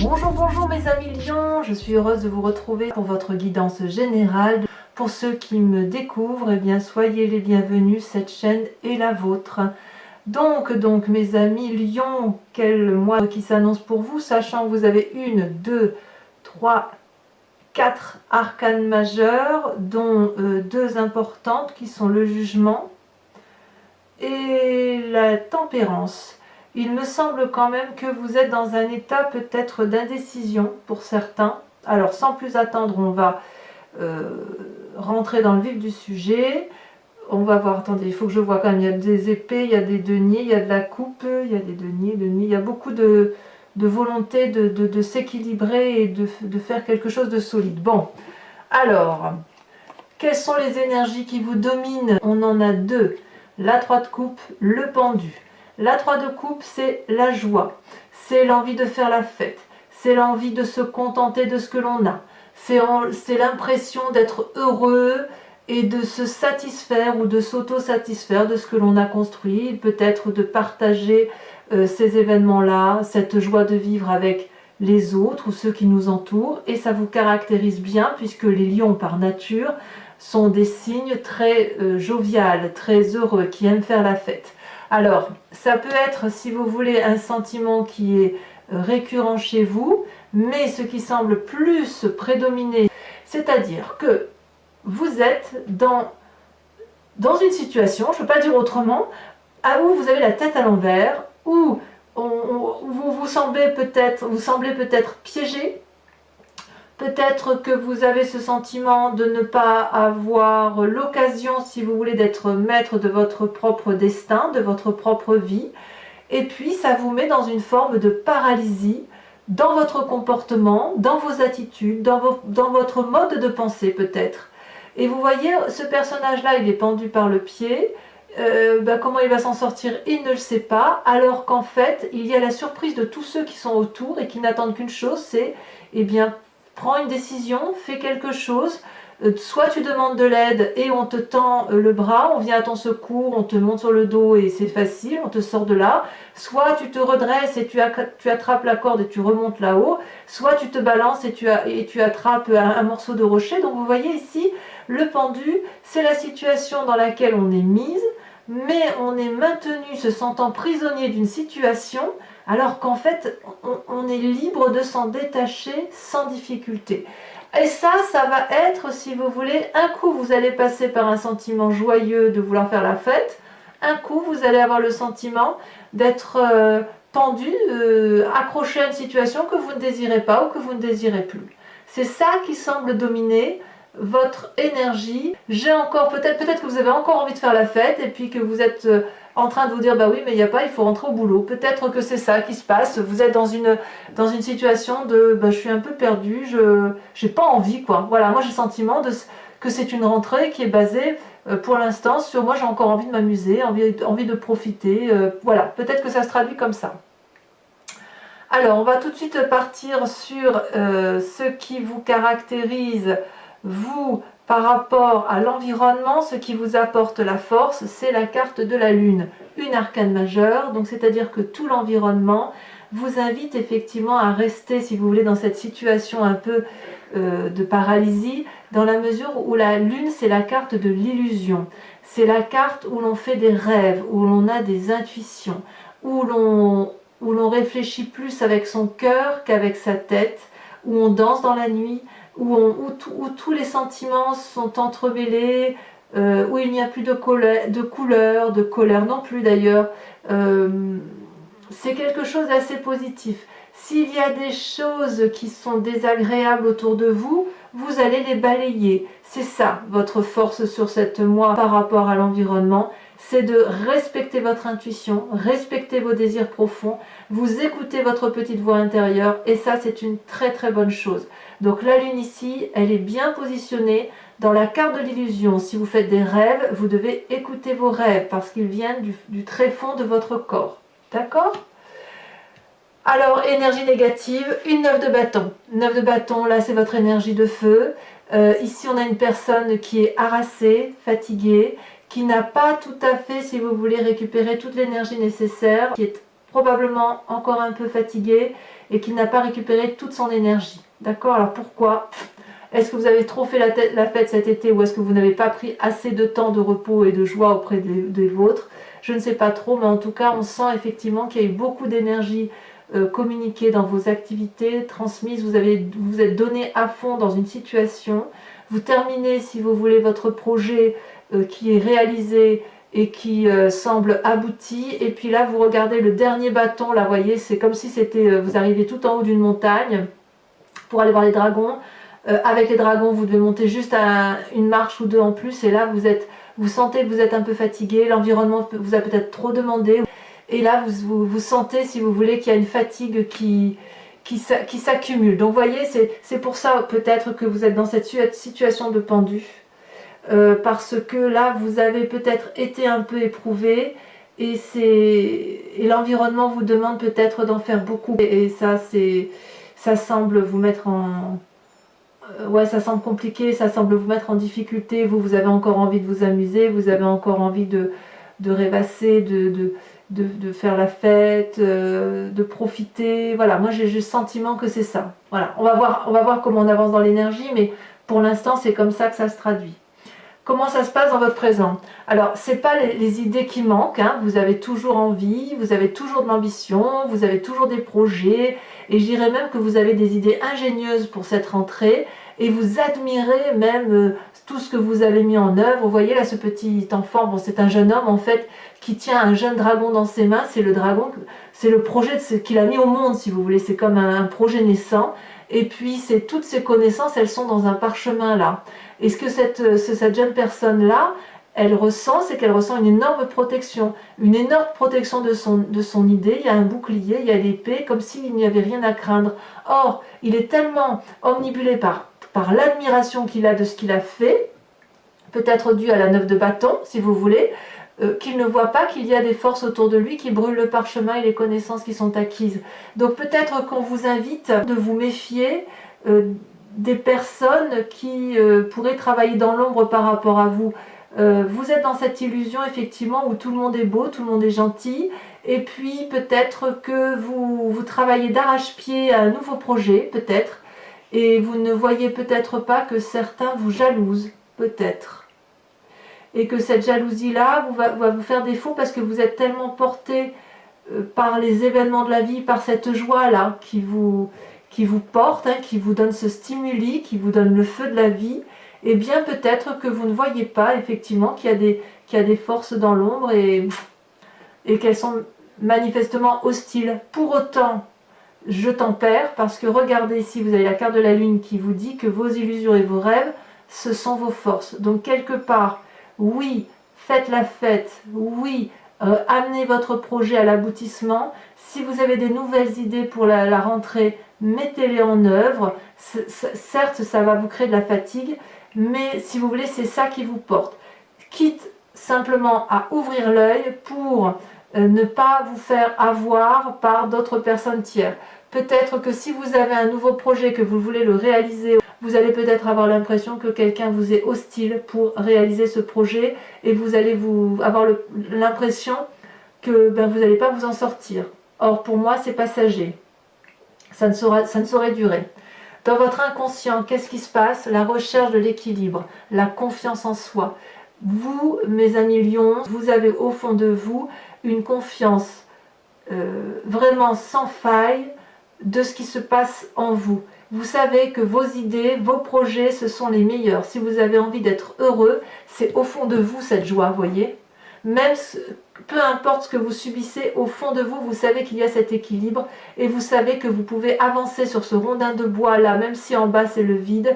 Bonjour, bonjour mes amis lions, je suis heureuse de vous retrouver pour votre guidance générale. Pour ceux qui me découvrent, eh bien soyez les bienvenus, cette chaîne est la vôtre. Donc mes amis lions, quel mois qui s'annonce pour vous, sachant que vous avez 1, 2, 3, 4 arcanes majeures, dont 2 importantes qui sont le jugement et la tempérance. Il me semble quand même que vous êtes dans un état peut-être d'indécision pour certains. Alors sans plus attendre, on va rentrer dans le vif du sujet. On va voir, attendez, il faut que je vois quand même, il y a des épées, il y a des deniers, il y a de la coupe, il y a des deniers, il y a beaucoup de volonté de s'équilibrer et de faire quelque chose de solide. Bon, alors, quelles sont les énergies qui vous dominent? On en a 2, la 3 de coupe, le pendu. La 3 de coupe, c'est la joie, c'est l'envie de faire la fête, c'est l'envie de se contenter de ce que l'on a, c'est l'impression d'être heureux et de se satisfaire ou de s'auto-satisfaire de ce que l'on a construit, peut-être de partager ces événements-là, cette joie de vivre avec les autres ou ceux qui nous entourent, et ça vous caractérise bien puisque les lions par nature sont des signes très joviales, très heureux, qui aiment faire la fête. Alors, ça peut être, si vous voulez, un sentiment qui est récurrent chez vous, mais ce qui semble plus prédominer, c'est-à-dire que vous êtes dans une situation, je ne peux pas dire autrement, où vous avez la tête à l'envers, où vous semblez peut-être piégé. Peut-être que vous avez ce sentiment de ne pas avoir l'occasion, si vous voulez, d'être maître de votre propre destin, de votre propre vie. Et puis, ça vous met dans une forme de paralysie dans votre comportement, dans vos attitudes, dans votre mode de pensée peut-être. Et vous voyez, ce personnage-là, il est pendu par le pied. Comment il va s'en sortir, il ne le sait pas. Alors qu'en fait, il y a la surprise de tous ceux qui sont autour et qui n'attendent qu'une chose, c'est, eh bien, prends une décision, fais quelque chose, soit tu demandes de l'aide et on te tend le bras, on vient à ton secours, on te monte sur le dos et c'est facile, on te sort de là, soit tu te redresses et tu attrapes la corde et tu remontes là-haut, soit tu te balances et tu attrapes un morceau de rocher. Donc vous voyez ici, le pendu, c'est la situation dans laquelle on est mise, mais on est maintenu se sentant prisonnier d'une situation, alors qu'en fait, on est libre de s'en détacher sans difficulté. Et ça va être, si vous voulez, un coup vous allez passer par un sentiment joyeux de vouloir faire la fête, un coup vous allez avoir le sentiment d'être pendu, accroché à une situation que vous ne désirez pas ou que vous ne désirez plus. C'est ça qui semble dominer votre énergie. J'ai encore, peut-être que vous avez encore envie de faire la fête et puis que vous êtes en train de vous dire bah oui mais il n'y a pas, il faut rentrer au boulot. Peut-être que c'est ça qui se passe, vous êtes dans une situation de je suis un peu perdu, j'ai pas envie quoi. Voilà, moi j'ai le sentiment que c'est une rentrée qui est basée pour l'instant sur moi j'ai encore envie de m'amuser, envie de profiter, voilà, peut-être que ça se traduit comme ça. Alors on va tout de suite partir sur ce qui vous caractérise vous par rapport à l'environnement. Ce qui vous apporte la force, c'est la carte de la lune, une arcane majeure, donc c'est-à-dire que tout l'environnement vous invite effectivement à rester, si vous voulez, dans cette situation un peu de paralysie, dans la mesure où la lune, c'est la carte de l'illusion, c'est la carte où l'on fait des rêves, où l'on a des intuitions, où l'on réfléchit plus avec son cœur qu'avec sa tête, où on danse dans la nuit, où tous les sentiments sont entremêlés, où il n'y a plus de colère non plus d'ailleurs. C'est quelque chose d'assez positif. S'il y a des choses qui sont désagréables autour de vous, vous allez les balayer. C'est ça votre force sur cette mois par rapport à l'environnement, c'est de respecter votre intuition, respecter vos désirs profonds, vous écoutez votre petite voix intérieure et ça c'est une très très bonne chose. Donc la lune ici, elle est bien positionnée dans la carte de l'illusion. Si vous faites des rêves, vous devez écouter vos rêves parce qu'ils viennent du tréfonds de votre corps. D'accord ? Alors, énergie négative, une 9 de bâton. 9 de bâton, là c'est votre énergie de feu. Ici on a une personne qui est harassée, fatiguée, qui n'a pas tout à fait, si vous voulez, récupérer toute l'énergie nécessaire, qui est probablement encore un peu fatiguée et qu'il n'a pas récupéré toute son énergie. D'accord? Alors pourquoi? Est-ce que vous avez trop fait la fête cet été ou est-ce que vous n'avez pas pris assez de temps de repos et de joie auprès des vôtres? Je ne sais pas trop, mais en tout cas, on sent effectivement qu'il y a eu beaucoup d'énergie communiquée dans vos activités, transmises. Vous êtes donné à fond dans une situation. Vous terminez, si vous voulez, votre projet qui est réalisé et qui semble abouti. Et puis là, vous regardez le dernier bâton. Là, vous voyez, c'est comme si vous arriviez tout en haut d'une montagne pour aller voir les dragons. Avec les dragons, vous devez monter juste à une marche ou deux en plus. Et là, vous sentez que vous êtes un peu fatigué. L'environnement vous a peut-être trop demandé. Et là, vous sentez, si vous voulez, qu'il y a une fatigue qui s'accumule. Donc, vous voyez, c'est pour ça peut-être que vous êtes dans cette situation de pendu. Parce que là, vous avez peut-être été un peu éprouvé. Et l'environnement vous demande peut-être d'en faire beaucoup. Et ça semble vous mettre en... Ouais, ça semble compliqué, ça semble vous mettre en difficulté. Vous avez encore envie de vous amuser, vous avez encore envie de rêvasser, de faire la fête, de profiter. Voilà, moi j'ai le sentiment que c'est ça. Voilà, on va voir comment on avance dans l'énergie, mais pour l'instant c'est comme ça que ça se traduit. Comment ça se passe dans votre présent? Alors, ce n'est pas les idées qui manquent, hein. Vous avez toujours envie, vous avez toujours de l'ambition, vous avez toujours des projets, et je dirais même que vous avez des idées ingénieuses pour cette rentrée, et vous admirez même tout ce que vous avez mis en œuvre. Vous voyez là ce petit enfant, bon, c'est un jeune homme en fait, qui tient un jeune dragon dans ses mains. C'est le dragon, c'est le projet qu'il a mis au monde, si vous voulez, c'est comme un projet naissant. Et puis, toutes ces connaissances, elles sont dans un parchemin là. Et ce que cette jeune personne-là, elle ressent, c'est qu'elle ressent une énorme protection de son idée. Il y a un bouclier, il y a l'épée, comme s'il n'y avait rien à craindre. Or, il est tellement omnibulé par l'admiration qu'il a de ce qu'il a fait, peut-être dû à la 9 de bâton, si vous voulez, qu'il ne voit pas qu'il y a des forces autour de lui qui brûlent le parchemin et les connaissances qui sont acquises. Donc peut-être qu'on vous invite de vous méfier des personnes qui pourraient travailler dans l'ombre par rapport à vous. Vous êtes dans cette illusion effectivement où tout le monde est beau, tout le monde est gentil, et puis peut-être que vous travaillez d'arrache-pied à un nouveau projet, peut-être, et vous ne voyez peut-être pas que certains vous jalousent, peut-être. Et que cette jalousie-là va vous faire défaut parce que vous êtes tellement porté par les événements de la vie, par cette joie-là qui vous porte, hein, qui vous donne ce stimuli, qui vous donne le feu de la vie, et bien peut-être que vous ne voyez pas effectivement qu'il y a des forces dans l'ombre et qu'elles sont manifestement hostiles. Pour autant, je tempère parce que regardez ici, vous avez la carte de la lune qui vous dit que vos illusions et vos rêves, ce sont vos forces. Donc quelque part, oui, faites la fête, oui, amenez votre projet à l'aboutissement. Si vous avez des nouvelles idées pour la rentrée, mettez-les en œuvre. Certes, ça va vous créer de la fatigue, mais si vous voulez, c'est ça qui vous porte. Quitte simplement à ouvrir l'œil pour ne pas vous faire avoir par d'autres personnes tiers. Peut-être que si vous avez un nouveau projet, que vous voulez le réaliser, vous allez peut-être avoir l'impression que quelqu'un vous est hostile pour réaliser ce projet et vous allez avoir l'impression que vous n'allez pas vous en sortir. Or, pour moi, c'est passager. Ça ne saurait durer. Dans votre inconscient, qu'est-ce qui se passe? La recherche de l'équilibre, la confiance en soi. Vous, mes amis lions, vous avez au fond de vous une confiance vraiment sans faille de ce qui se passe en vous. Vous savez que vos idées, vos projets, ce sont les meilleurs. Si vous avez envie d'être heureux, c'est au fond de vous cette joie, vous voyez. Même peu importe ce que vous subissez, au fond de vous, vous savez qu'il y a cet équilibre et vous savez que vous pouvez avancer sur ce rondin de bois là, même si en bas c'est le vide.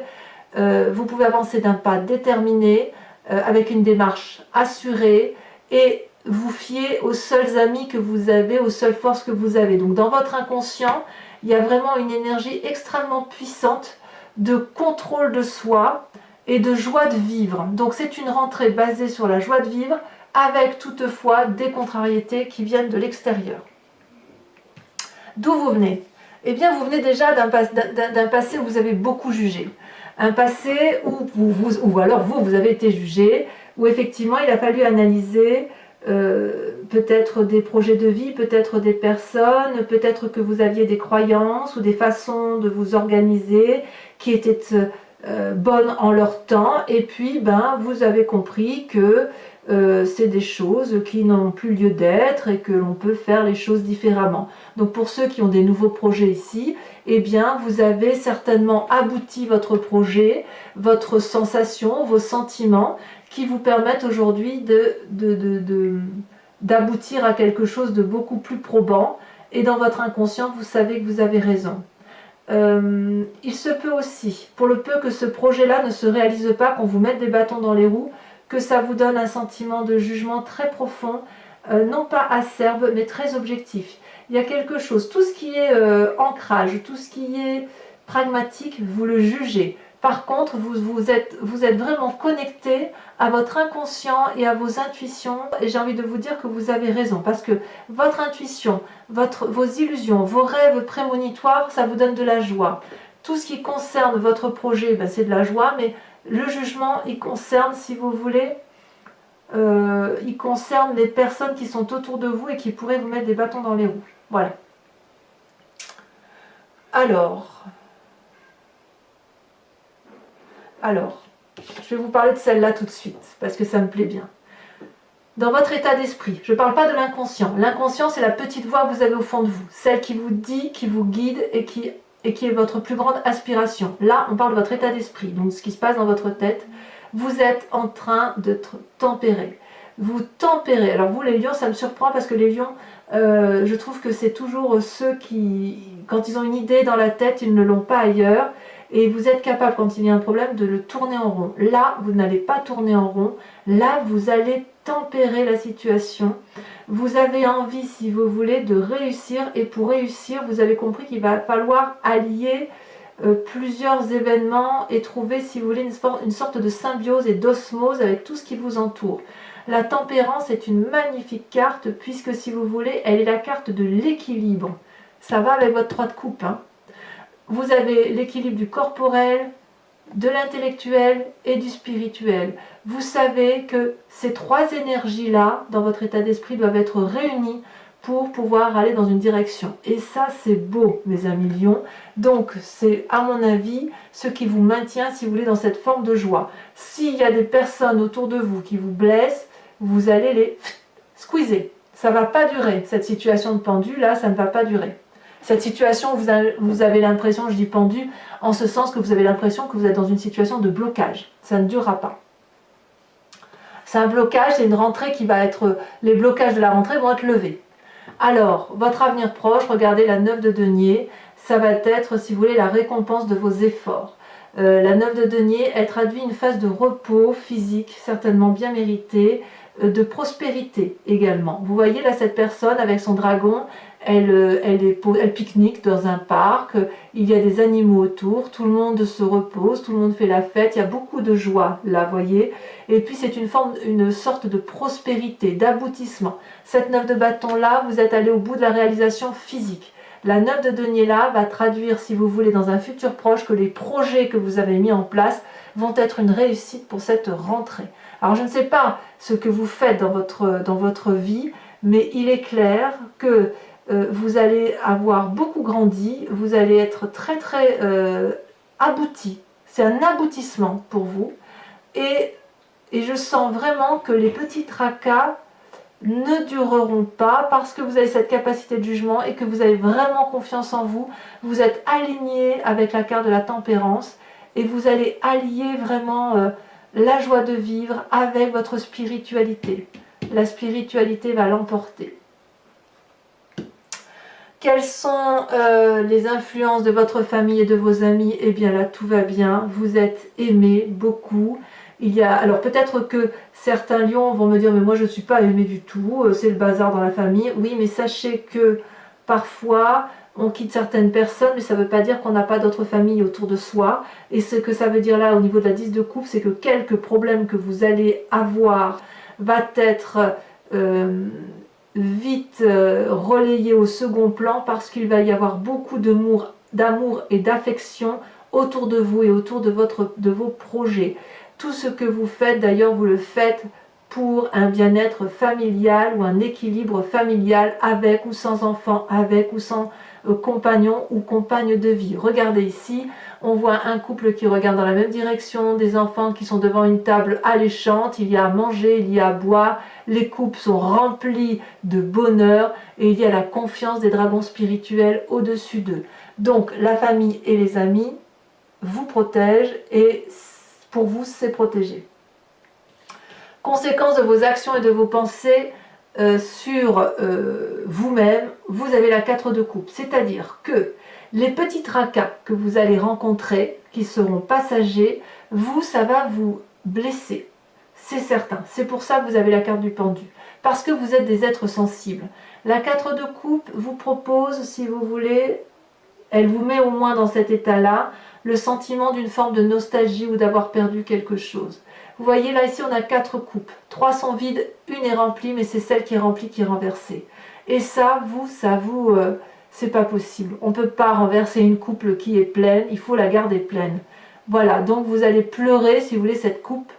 Vous pouvez avancer d'un pas déterminé, avec une démarche assurée et vous fier aux seuls amis que vous avez, aux seules forces que vous avez. Donc dans votre inconscient, il y a vraiment une énergie extrêmement puissante de contrôle de soi et de joie de vivre. Donc c'est une rentrée basée sur la joie de vivre, avec toutefois des contrariétés qui viennent de l'extérieur. D'où vous venez? Eh bien, vous venez déjà d'un passé où vous avez beaucoup jugé. Un passé où alors vous avez été jugé, où effectivement il a fallu analyser peut-être des projets de vie, peut-être des personnes, peut-être que vous aviez des croyances ou des façons de vous organiser qui étaient bonnes en leur temps, et puis vous avez compris que c'est des choses qui n'ont plus lieu d'être et que l'on peut faire les choses différemment. Donc pour ceux qui ont des nouveaux projets ici, eh bien vous avez certainement abouti votre projet, votre sensation, vos sentiments qui vous permettent aujourd'hui d'aboutir à quelque chose de beaucoup plus probant, et dans votre inconscient vous savez que vous avez raison. Il se peut aussi, pour le peu que ce projet-là ne se réalise pas, qu'on vous mette des bâtons dans les roues, que ça vous donne un sentiment de jugement très profond, non pas acerbe, mais très objectif. Il y a quelque chose, tout ce qui est ancrage, tout ce qui est pragmatique, vous le jugez. Par contre, vous êtes vraiment connecté à votre inconscient et à vos intuitions, et j'ai envie de vous dire que vous avez raison, parce que votre intuition, vos illusions, vos rêves prémonitoires, ça vous donne de la joie. Tout ce qui concerne votre projet, c'est de la joie, mais le jugement, il concerne, si vous voulez, il concerne les personnes qui sont autour de vous et qui pourraient vous mettre des bâtons dans les roues. Voilà. Alors, je vais vous parler de celle-là tout de suite, parce que ça me plaît bien. Dans votre état d'esprit, je ne parle pas de l'inconscient. L'inconscient, c'est la petite voix que vous avez au fond de vous, celle qui vous dit, qui vous guide et qui est votre plus grande aspiration. Là, on parle de votre état d'esprit, donc ce qui se passe dans votre tête. Vous êtes en train d'être tempéré. Vous tempérez. Alors vous, les lions, ça me surprend parce que les lions, je trouve que c'est toujours ceux qui, quand ils ont une idée dans la tête, ils ne l'ont pas ailleurs. Et vous êtes capable, quand il y a un problème, de le tourner en rond. Là, vous n'allez pas tourner en rond. Là, vous allez tempérer la situation. Vous avez envie, si vous voulez, de réussir. Et pour réussir, vous avez compris qu'il va falloir allier plusieurs événements et trouver, si vous voulez, une sorte de symbiose et d'osmose avec tout ce qui vous entoure. La tempérance est une magnifique carte, puisque, si vous voulez, elle est la carte de l'équilibre. Ça va avec votre 3 de coupe, hein. Vous avez l'équilibre du corporel, de l'intellectuel et du spirituel. Vous savez que ces 3 énergies-là, dans votre état d'esprit, doivent être réunies pour pouvoir aller dans une direction. Et ça, c'est beau, mes amis lions. Donc, c'est, à mon avis, ce qui vous maintient, si vous voulez, dans cette forme de joie. S'il y a des personnes autour de vous qui vous blessent, vous allez les squeezer. Ça ne va pas durer. Cette situation de pendu, là, ça ne va pas durer. Cette situation, vous avez l'impression, je dis pendu, en ce sens que vous avez l'impression que vous êtes dans une situation de blocage. Ça ne durera pas. C'est un blocage, c'est une rentrée qui va être... Les blocages de la rentrée vont être levés. Alors, votre avenir proche, regardez la 9 de denier, ça va être, si vous voulez, la récompense de vos efforts. La 9 de denier, elle traduit une phase de repos physique, certainement bien méritée, de prospérité également. Vous voyez là cette personne avec son dragon, elle pique-nique dans un parc, il y a des animaux autour, tout le monde se repose, tout le monde fait la fête, il y a beaucoup de joie là, voyez. Et puis c'est une sorte de prospérité, d'aboutissement. Cette 9 de bâton là, vous êtes allé au bout de la réalisation physique. La 9 de denier là va traduire, si vous voulez, dans un futur proche, que les projets que vous avez mis en place vont être une réussite pour cette rentrée. Alors je ne sais pas ce que vous faites dans votre vie, mais il est clair que vous allez avoir beaucoup grandi, vous allez être très très abouti. C'est un aboutissement pour vous. Et je sens vraiment que les petits tracas ne dureront pas parce que vous avez cette capacité de jugement et que vous avez vraiment confiance en vous. Vous êtes aligné avec la carte de la tempérance et vous allez allier vraiment la joie de vivre avec votre spiritualité. La spiritualité va l'emporter. Quelles sont les influences de votre famille et de vos amis? Eh bien là, tout va bien. Vous êtes aimés beaucoup. Alors peut-être que certains lions vont me dire mais moi je ne suis pas aimé du tout, c'est le bazar dans la famille. Oui, mais sachez que parfois on quitte certaines personnes, mais ça ne veut pas dire qu'on n'a pas d'autres familles autour de soi. Et ce que ça veut dire là au niveau de la 10 de coupe, c'est que quelques problèmes que vous allez avoir va être vite relayé au second plan parce qu'il va y avoir beaucoup d'amour et d'affection autour de vous et autour de vos projets. Tout ce que vous faites, d'ailleurs, vous le faites pour un bien-être familial ou un équilibre familial avec ou sans enfant, avec ou sans compagnon ou compagne de vie. Regardez ici, on voit un couple qui regarde dans la même direction, des enfants qui sont devant une table alléchante, il y a à manger, il y a à boire, les couples sont remplis de bonheur et il y a la confiance des dragons spirituels au-dessus d'eux. Donc la famille et les amis vous protègent et pour vous c'est protégé. Conséquence de vos actions et de vos pensées sur vous-même, vous avez la 4 de coupe, c'est-à-dire que les petits tracas que vous allez rencontrer, qui seront passagers, vous, ça va vous blesser, c'est certain. C'est pour ça que vous avez la carte du pendu, parce que vous êtes des êtres sensibles. La 4 de coupe vous propose, si vous voulez, elle vous met au moins dans cet état-là, le sentiment d'une forme de nostalgie ou d'avoir perdu quelque chose. Vous voyez, là, ici, on a 4 coupes. 3 sont vides, une est remplie, mais c'est celle qui est remplie qui est renversée. Et ça, c'est pas possible. On ne peut pas renverser une coupe qui est pleine, il faut la garder pleine. Voilà, donc vous allez pleurer, si vous voulez, cette coupe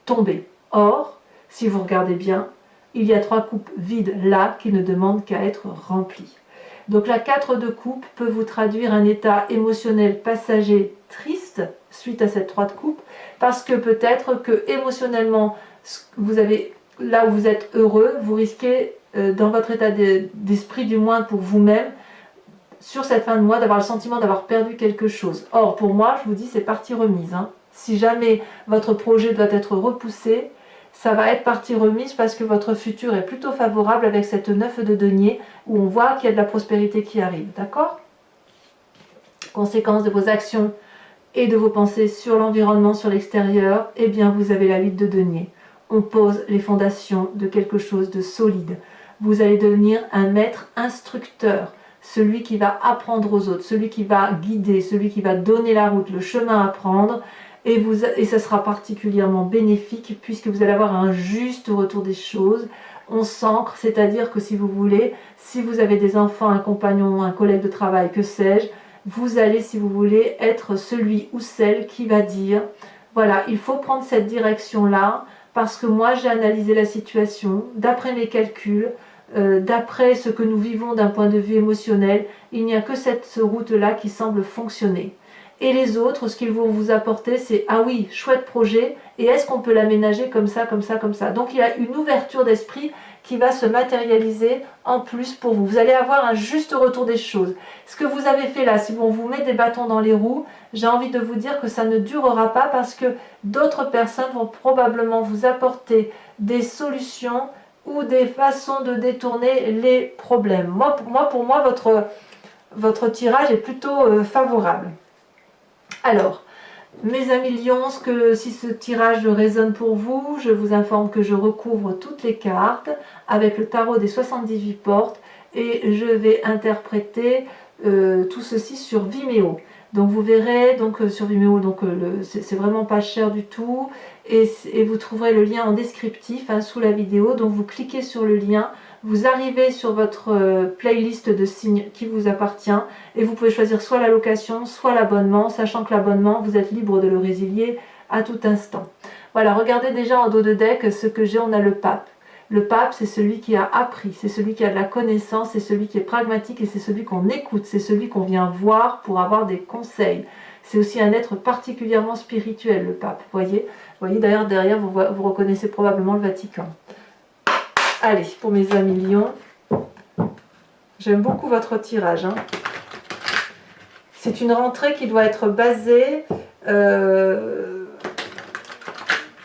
tomber. Or, si vous regardez bien, il y a 3 coupes vides là qui ne demandent qu'à être remplies. Donc la 4 de coupe peut vous traduire un état émotionnel passager triste suite à cette 3 de coupe, parce que peut-être que émotionnellement, vous avez, là où vous êtes heureux, vous risquez dans votre état d'esprit du moins pour vous-même, sur cette fin de mois, d'avoir le sentiment d'avoir perdu quelque chose. Or pour moi, je vous dis, c'est partie remise. Si jamais votre projet doit être repoussé, ça va être partie remise parce que votre futur est plutôt favorable avec cette 9 de denier où on voit qu'il y a de la prospérité qui arrive, d'accord? Conséquence de vos actions et de vos pensées sur l'environnement, sur l'extérieur, eh bien vous avez la 8 de denier. On pose les fondations de quelque chose de solide. Vous allez devenir un maître instructeur, celui qui va apprendre aux autres, celui qui va guider, celui qui va donner la route, le chemin à prendre. Et ça sera particulièrement bénéfique puisque vous allez avoir un juste retour des choses. On s'ancre, c'est-à-dire que si vous voulez, si vous avez des enfants, un compagnon, un collègue de travail, que sais-je, vous allez, si vous voulez, être celui ou celle qui va dire, voilà, il faut prendre cette direction-là parce que moi j'ai analysé la situation, d'après mes calculs, d'après ce que nous vivons d'un point de vue émotionnel, il n'y a que cette route-là qui semble fonctionner. Et les autres, ce qu'ils vont vous apporter, c'est « Ah oui, chouette projet, et est-ce qu'on peut l'aménager comme ça, comme ça, comme ça ?» Donc il y a une ouverture d'esprit qui va se matérialiser en plus pour vous. Vous allez avoir un juste retour des choses. Ce que vous avez fait là, si on vous met des bâtons dans les roues, j'ai envie de vous dire que ça ne durera pas parce que d'autres personnes vont probablement vous apporter des solutions ou des façons de détourner les problèmes. Pour moi, votre tirage est plutôt favorable. Alors, mes amis lions, si ce tirage résonne pour vous, je vous informe que je recouvre toutes les cartes avec le tarot des 78 portes et je vais interpréter tout ceci sur Vimeo. Donc vous verrez sur Vimeo, c'est vraiment pas cher du tout et vous trouverez le lien en descriptif sous la vidéo. Donc vous cliquez sur le lien, vous arrivez sur votre playlist de signes qui vous appartient et vous pouvez choisir soit la location, soit l'abonnement, sachant que l'abonnement, vous êtes libre de le résilier à tout instant. Voilà, regardez déjà en dos de deck ce que j'ai, on a le pape. Le pape, c'est celui qui a appris, c'est celui qui a de la connaissance, c'est celui qui est pragmatique et c'est celui qu'on écoute, c'est celui qu'on vient voir pour avoir des conseils. C'est aussi un être particulièrement spirituel, le pape. Vous voyez d'ailleurs derrière, vous reconnaissez probablement le Vatican. Allez, pour mes amis lions, j'aime beaucoup votre tirage. C'est une rentrée qui doit être basée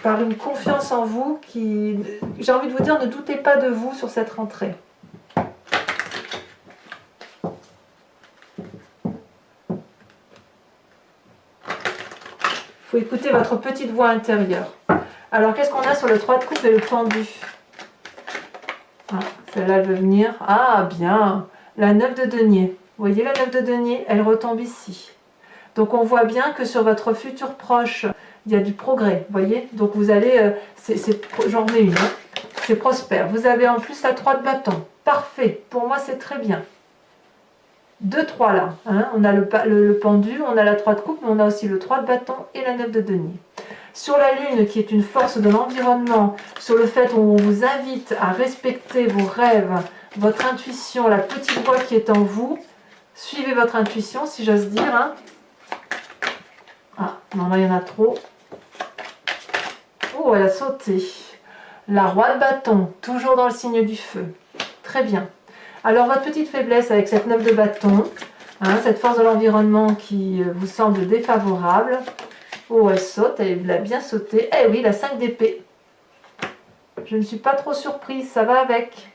par une confiance en vous qui... J'ai envie de vous dire, ne doutez pas de vous sur cette rentrée. Il faut écouter votre petite voix intérieure. Alors, qu'est-ce qu'on a sur le 3 de coupe et le pendu? Celle-là, elle veut venir. Ah, bien. La 9 de denier. Vous voyez la 9 de denier? Elle retombe ici. Donc, on voit bien que sur votre futur proche, il y a du progrès. Vous voyez? Donc, vous allez... j'en remets une. C'est prospère. Vous avez en plus la 3 de bâton. Parfait. Pour moi, c'est très bien. 2, 3 là. On a le pendu, on a la 3 de coupe, mais on a aussi le 3 de bâton et la 9 de denier. sur la lune qui est une force de l'environnement, sur le fait où on vous invite à respecter vos rêves, votre intuition, la petite voix qui est en vous. Suivez votre intuition, si j'ose dire. Hein. Ah, non, là, il y en a trop. Oh, elle a sauté. La roi de bâton, toujours dans le signe du feu. Très bien. Alors, votre petite faiblesse avec cette 9 de bâton, hein, cette force de l'environnement qui vous semble défavorable. Oh, elle saute, elle a bien sauté. Eh oui, la 5 d'épée. Je ne suis pas trop surprise, ça va avec.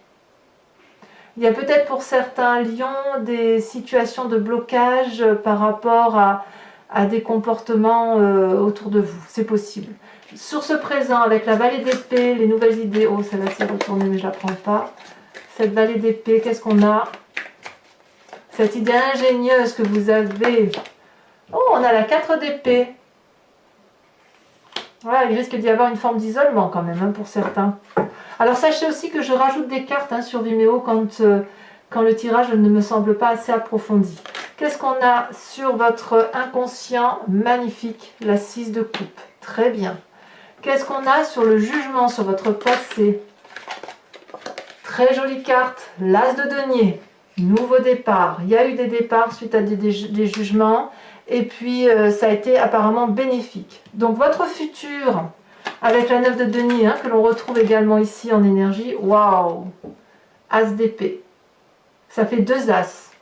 Il y a peut-être pour certains lions des situations de blocage par rapport à des comportements autour de vous. C'est possible. Sur ce présent, avec la vallée d'épée, les nouvelles idées. Oh, celle-là s'est retournée, mais je ne la prends pas. Cette vallée d'épée, qu'est-ce qu'on a? Cette idée ingénieuse que vous avez. Oh, on a la 4 d'épée. Ouais, il risque d'y avoir une forme d'isolement quand même, hein, pour certains. Alors sachez aussi que je rajoute des cartes hein, sur Vimeo quand le tirage ne me semble pas assez approfondi. Qu'est-ce qu'on a sur votre inconscient? Magnifique, la 6 de coupe. Très bien. Qu'est-ce qu'on a sur le jugement, sur votre passé? Très jolie carte, l'as de denier. Nouveau départ. Il y a eu des départs suite à des jugements. Et puis ça a été apparemment bénéfique. Donc votre futur... Avec la 9 de denier, hein, que l'on retrouve également ici en énergie. Waouh! As d'épée. Ça fait 2 as.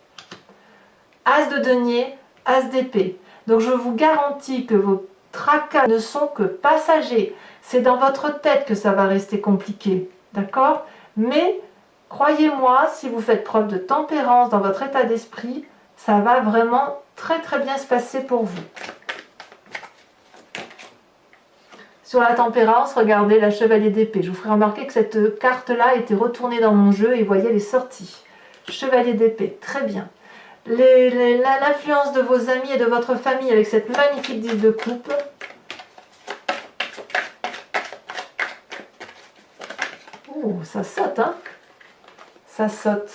As de denier, as d'épée. Donc je vous garantis que vos tracas ne sont que passagers. C'est dans votre tête que ça va rester compliqué. D'accord? Mais croyez-moi, si vous faites preuve de tempérance dans votre état d'esprit, ça va vraiment très très bien se passer pour vous. Sur la tempérance, regardez la chevalier d'épée. Je vous ferai remarquer que cette carte-là était retournée dans mon jeu et voyez, elle est sortie. Chevalier d'épée, très bien. L'influence de vos amis et de votre famille avec cette magnifique 10 de coupe. Oh, ça saute, hein? Ça saute.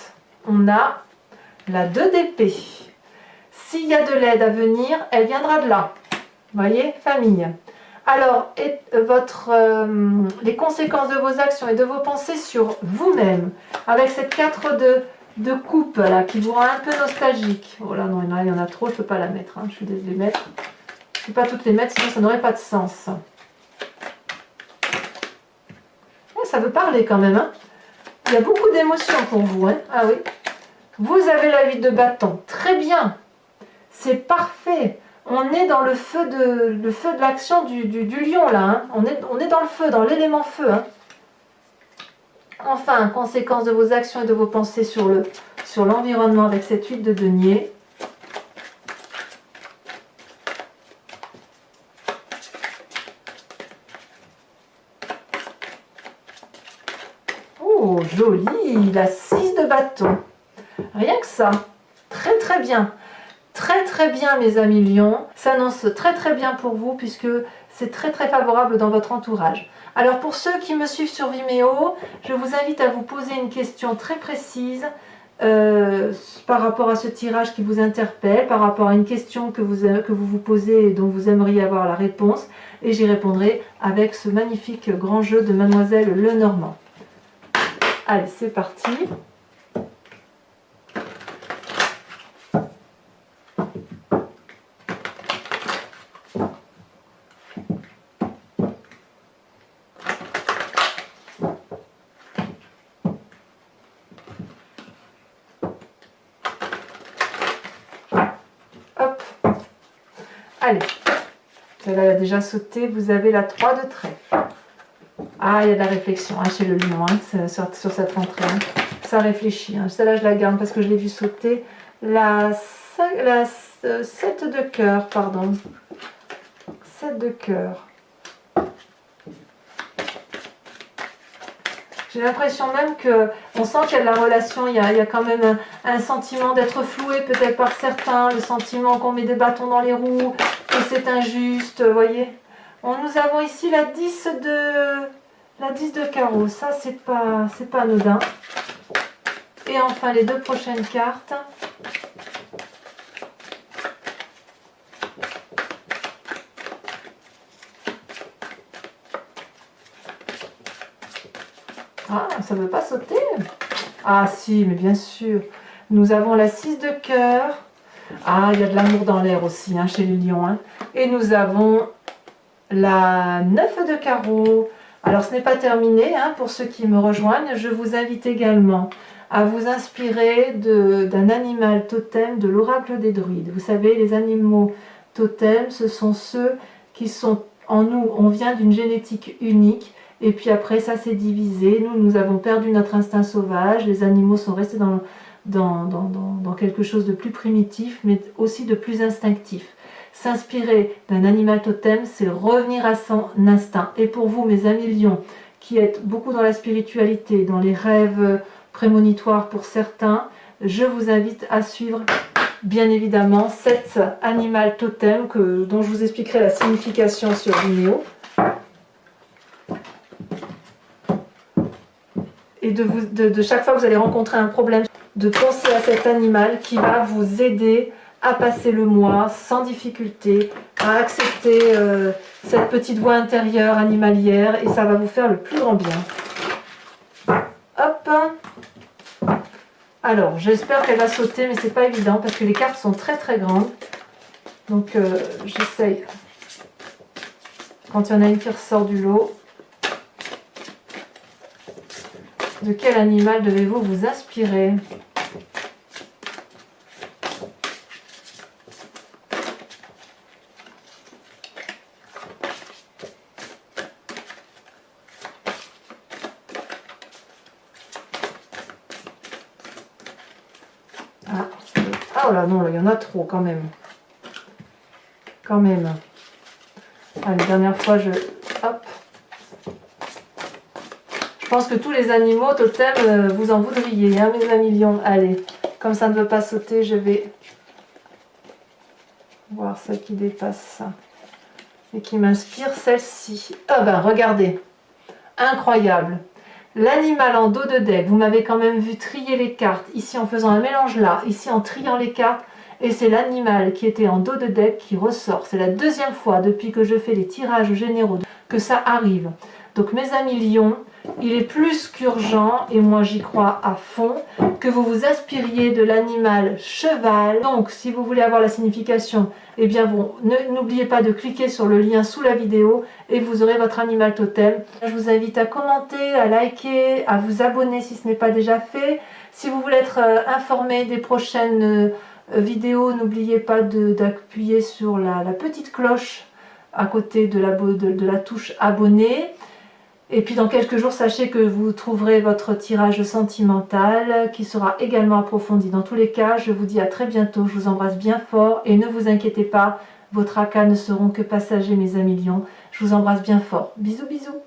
On a la 2 d'épée. S'il y a de l'aide à venir, elle viendra de là. Vous voyez, famille. Alors, les conséquences de vos actions et de vos pensées sur vous-même, avec cette 4 de coupe là, qui vous rend un peu nostalgique. Oh là, non, il y en a trop, je ne peux pas la mettre. Hein. Je suis désolée de les mettre. Je ne peux pas toutes les mettre, sinon ça n'aurait pas de sens. Oh, ça veut parler quand même. Hein. Il y a beaucoup d'émotions pour vous. Hein. Ah oui. Vous avez la 8 de bâton. Très bien. C'est parfait. On est dans le feu de l'action du lion là. Hein. On est dans le feu, dans l'élément feu. Hein. Enfin, conséquence de vos actions et de vos pensées sur l'environnement avec cette 8 de denier. Oh, joli, la 6 de bâton. Rien que ça. Très très bien. Très très bien mes amis lions, s'annonce très très bien pour vous puisque c'est très très favorable dans votre entourage. Alors pour ceux qui me suivent sur Vimeo, je vous invite à vous poser une question très précise par rapport à ce tirage qui vous interpelle, par rapport à une question que vous posez et dont vous aimeriez avoir la réponse et j'y répondrai avec ce magnifique grand jeu de Mademoiselle Lenormand. Allez, c'est parti. Hop. Allez. Celle-là a déjà sauté. Vous avez la 3 de trèfle. Ah, il y a de la réflexion hein, chez le lion hein, sur cette rentrée. Hein. Ça réfléchit. Hein. Celle-là, je la garde parce que je l'ai vu sauter. La 7 de cœur, pardon. 7 de cœur. J'ai l'impression même qu'on sent qu'il y a de la relation, il y a quand même un sentiment d'être floué peut-être par certains, le sentiment qu'on met des bâtons dans les roues, que c'est injuste, vous voyez. Nous avons ici la 10 de carreau, ça c'est pas anodin. Et enfin les 2 prochaines cartes. Ah, ça ne veut pas sauter? Ah si, mais bien sûr. Nous avons la 6 de cœur. Ah, il y a de l'amour dans l'air aussi, hein, chez les lions. Hein. Et nous avons la 9 de carreau. Alors, ce n'est pas terminé, hein, pour ceux qui me rejoignent. Je vous invite également à vous inspirer d'un animal totem de l'oracle des druides. Vous savez, les animaux totems, ce sont ceux qui sont en nous. On vient d'une génétique unique. Et puis après, ça s'est divisé. Nous avons perdu notre instinct sauvage. Les animaux sont restés dans quelque chose de plus primitif, mais aussi de plus instinctif. S'inspirer d'un animal totem, c'est revenir à son instinct. Et pour vous, mes amis lions, qui êtes beaucoup dans la spiritualité, dans les rêves prémonitoires pour certains, je vous invite à suivre bien évidemment cet animal totem dont je vous expliquerai la signification sur Vimeo. Et de chaque fois que vous allez rencontrer un problème, de penser à cet animal qui va vous aider à passer le mois sans difficulté, à accepter cette petite voix intérieure animalière, et ça va vous faire le plus grand bien. Hop! Alors, j'espère qu'elle va sauter, mais c'est pas évident parce que les cartes sont très très grandes. Donc, j'essaye. Quand il y en a une qui ressort du lot. De quel animal devez-vous vous inspirer? Ah, oh là non, là, il y en a trop quand même. Quand même. Ah, la dernière fois, hop. Je pense que tous les animaux totems, vous en voudriez, hein, mes amis lions. Allez, comme ça ne veut pas sauter, je vais voir celle qui dépasse et qui m'inspire, celle-ci. Ah ben, regardez, incroyable. L'animal en dos de deck, vous m'avez quand même vu trier les cartes, ici en faisant un mélange là, ici en triant les cartes, et c'est l'animal qui était en dos de deck qui ressort. C'est la deuxième fois depuis que je fais les tirages généraux que ça arrive. Donc mes amis lions, il est plus qu'urgent, et moi j'y crois à fond, que vous vous inspiriez de l'animal cheval. Donc si vous voulez avoir la signification, eh bien bon, n'oubliez pas de cliquer sur le lien sous la vidéo et vous aurez votre animal totem. Je vous invite à commenter, à liker, à vous abonner si ce n'est pas déjà fait. Si vous voulez être informé des prochaines vidéos, n'oubliez pas d'appuyer sur la petite cloche à côté de la touche abonner. Et puis dans quelques jours, sachez que vous trouverez votre tirage sentimental qui sera également approfondi. Dans tous les cas, je vous dis à très bientôt, je vous embrasse bien fort et ne vous inquiétez pas, vos tracas ne seront que passagers mes amis lions. Je vous embrasse bien fort. Bisous bisous.